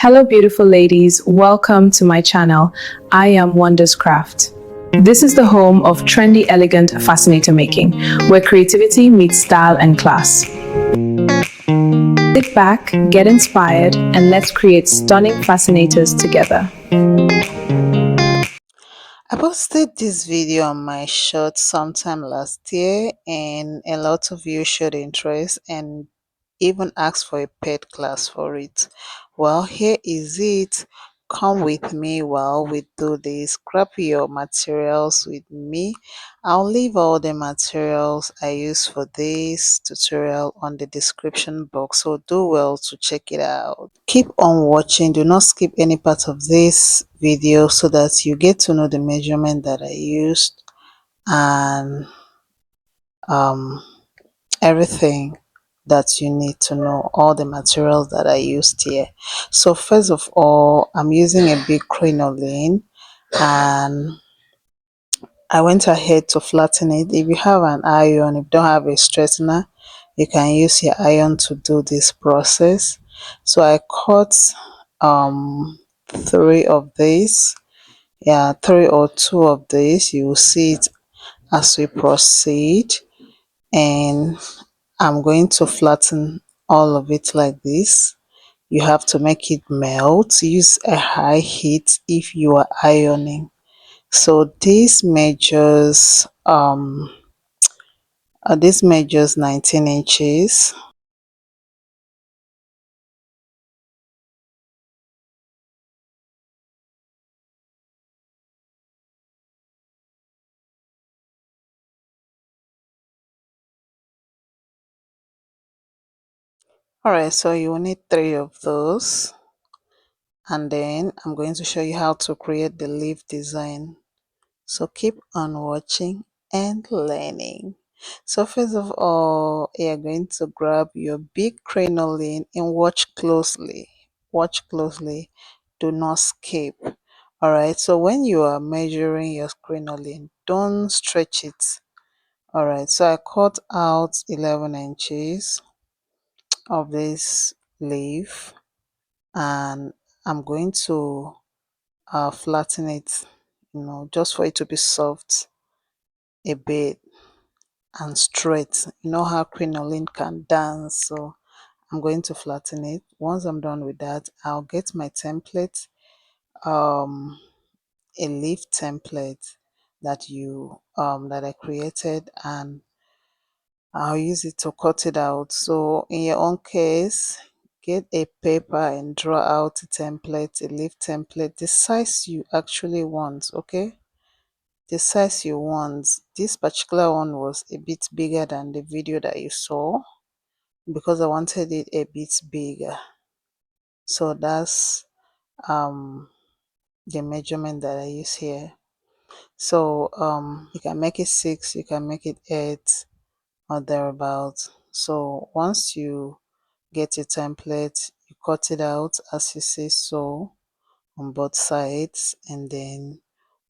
Hello, beautiful ladies. Welcome to my channel. I am Wonders Craft. This is the home of trendy, elegant fascinator making, where creativity meets style and class. Sit back, get inspired, and let's create stunning fascinators together. I posted this video on my short sometime last year, and a lot of you showed interest and even asked for a paid class for it. Well, here is it. Come with me while we do this. Grab your materials with me. I'll leave all the materials I use for this tutorial on the description box, so do well to check it out. Keep on watching, do not skip any part of this video so that you get to know the measurement that I used and um, everything that you need to know, all the materials that I used here. So first of all, I'm using a big crinoline and I went ahead to flatten it. If you have an iron, if you don't have a straightener, you can use your iron to do this process. So I cut three of these, yeah, three or two of these. You will see it as we proceed, and I'm going to flatten all of it like this. You have to make it melt. Use a high heat if you are ironing. So this measures 19 inches. Alright, so you will need three of those, and then I'm going to show you how to create the leaf design. So keep on watching and learning. So first of all, you're going to grab your big crinoline and watch closely. Watch closely. Do not skip. Alright, so when you are measuring your crinoline, don't stretch it. Alright, so I cut out 11 inches of this leaf, and I'm going to flatten it, just for it to be soft a bit and straight. You know how crinoline can dance, so I'm going to flatten it. Once I'm done with that, I'll get my template, um a leaf template that I created, and I'll use it to cut it out. So in your own case, get a paper and draw out a template, a leaf template, the size you actually want. Okay, the size you want. This particular one was a bit bigger than the video that you saw because I wanted it a bit bigger. So that's the measurement that I use here. So you can make it 6, you can make it 8 or thereabout. So once you get your template, you cut it out as you see so on both sides, and then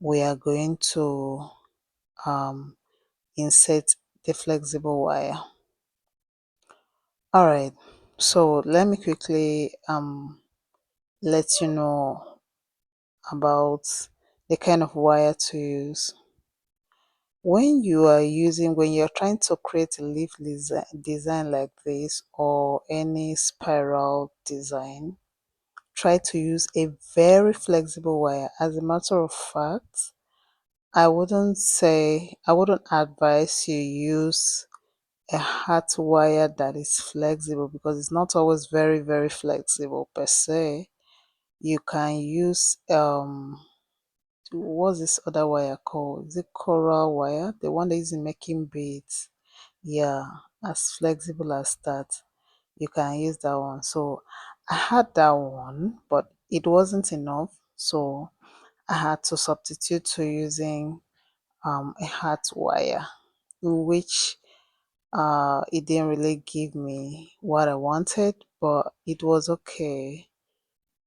we are going to insert the flexible wire. All right, so let me quickly let you know about the kind of wire to use. When you're trying to create a leaf design like this, or any spiral design, try to use a very flexible wire. As a matter of fact, I wouldn't advise you use a hard wire that is flexible, because it's not always very flexible per se. You can use what's this other wire called? Is it coral wire? The one that is in making beads. Yeah, as flexible as that. You can use that one. So I had that one, but it wasn't enough. So I had to substitute to using a hard wire, which it didn't really give me what I wanted, but it was okay.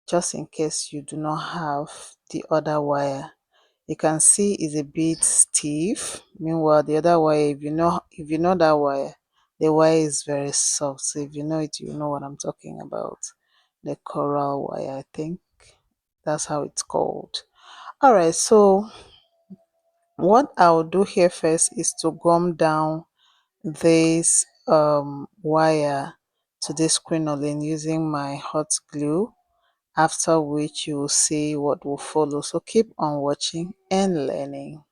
Just in case you do not have the other wire, you can see it's a bit stiff. Meanwhile, the other wire, if you know that wire, the wire is very soft. So if you know it, you know what I'm talking about. the coral wire. I think that's how it's called. All right, so what I'll do here first is to gum down this wire to this crinoline using my hot glue, after which you will see what will follow. So keep on watching and learning.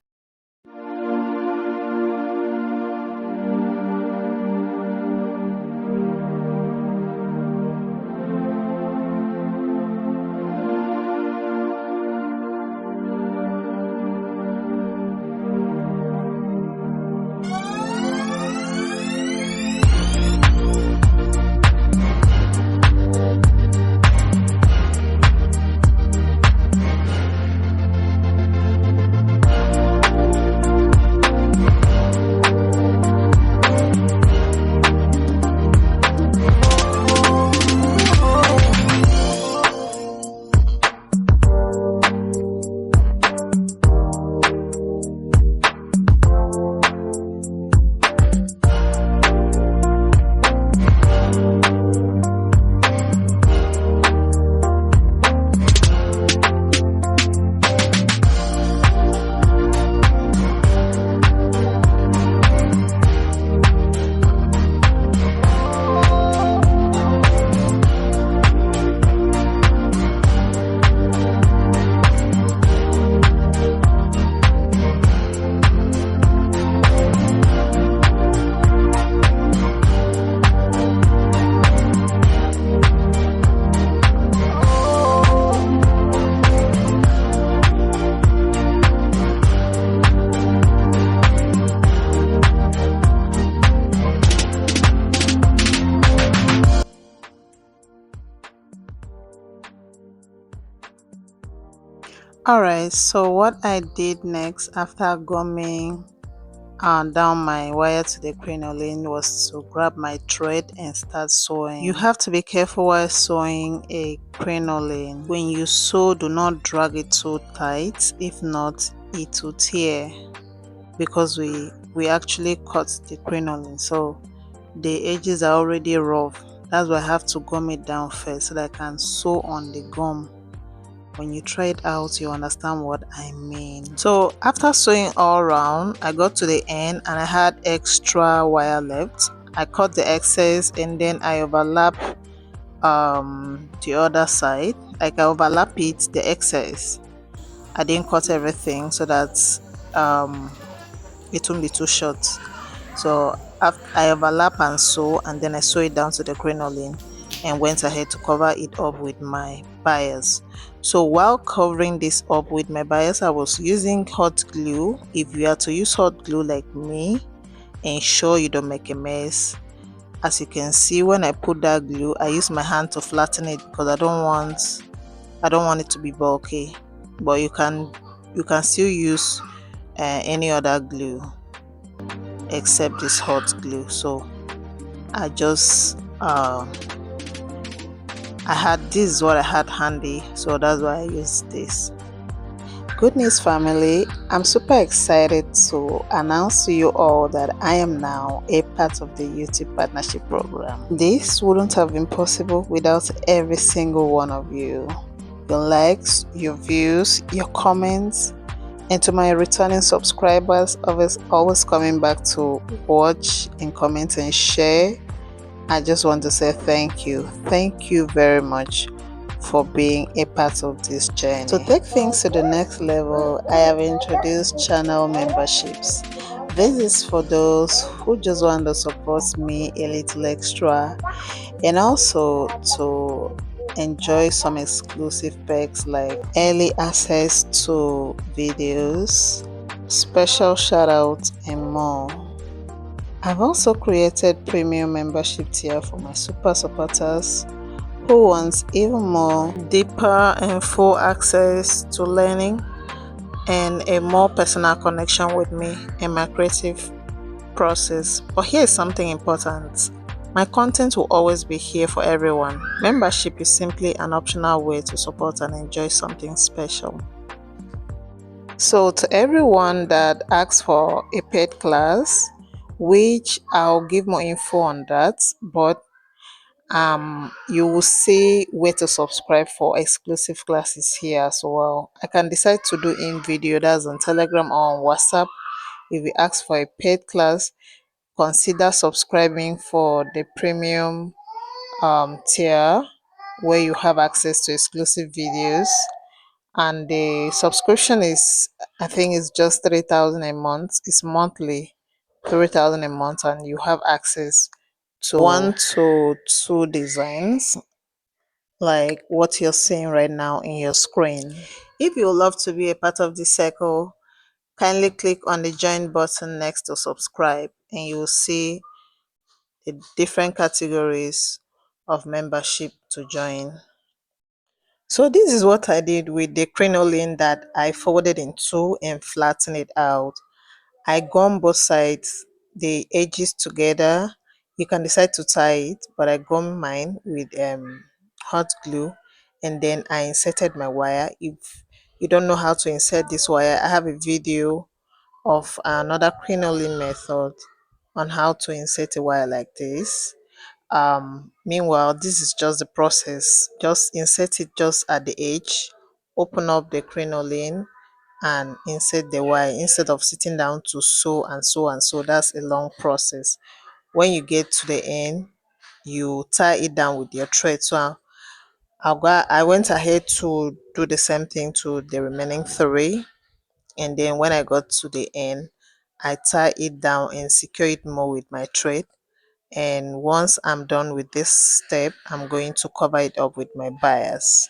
Alright, so what I did next after gumming down my wire to the crinoline was to grab my thread and start sewing. You have to be careful while sewing a crinoline. When you sew, do not drag it so tight, if not it will tear, because we actually cut the crinoline, so the edges are already rough. That's why I have to gum it down first so that I can sew on the gum. When you try it out, you understand what I mean. So after sewing all around, I got to the end and I had extra wire left. I cut the excess and then I overlap the other side. Like I overlap it, the excess. I didn't cut everything so that it won't be too short. So I overlap and sew, and then I sew it down to the crinoline and went ahead to cover it up with my bias. So while covering this up with my bias, I was using hot glue. If you are to use hot glue like me, ensure you don't make a mess. As you can see, when I put that glue, I use my hand to flatten it because I don't want it to be bulky. But you can still use any other glue except this hot glue. So I just this is what I had handy, so that's why I used this. Good news, family, I'm super excited to announce to you all that I am now a part of the YouTube partnership program. This wouldn't have been possible without every single one of you. Your likes, your views, your comments, and to my returning subscribers, always coming back to watch and comment and share, I just want to say thank you. Thank you very much for being a part of this journey. To take things to the next level, I have introduced channel memberships. This is for those who just want to support me a little extra, and also to enjoy some exclusive perks like early access to videos, special shout outs, and more. I've also created premium membership tier for my super supporters who wants even more deeper and full access to learning and a more personal connection with me and my creative process. But here's something important. My content will always be here for everyone. Membership is simply an optional way to support and enjoy something special. So to everyone that asks for a paid class, which I'll give more info on that, but You will see where to subscribe for exclusive classes here as well. I can decide to do in video, that's on Telegram or on WhatsApp. If you ask for a paid class, consider subscribing for the premium tier, where you have access to exclusive videos. And the subscription is, I think it's just 3,000 a month. It's monthly, 3,000 a month, and you have access to 1 to 2 designs like what you're seeing right now in your screen. If you would love to be a part of this circle, kindly click on the join button next to subscribe, and you will see the different categories of membership to join. So this is what I did with the crinoline that I folded in two and flattened it out. I gum both sides, the edges together. You can decide to tie it, but I gum mine with hot glue, and then I inserted my wire. If you don't know how to insert this wire, I have a video of another crinoline method on how to insert a wire like this. Meanwhile, this is just the process. Just insert it just at the edge, open up the crinoline and insert the wire instead of sitting down to sew and sew and sew. That's a long process. When you get to the end, you tie it down with your thread. So I went ahead to do the same thing to the remaining three, and then when I got to the end, I tie it down and secure it more with my thread. And once I'm done with this step, I'm going to cover it up with my bias.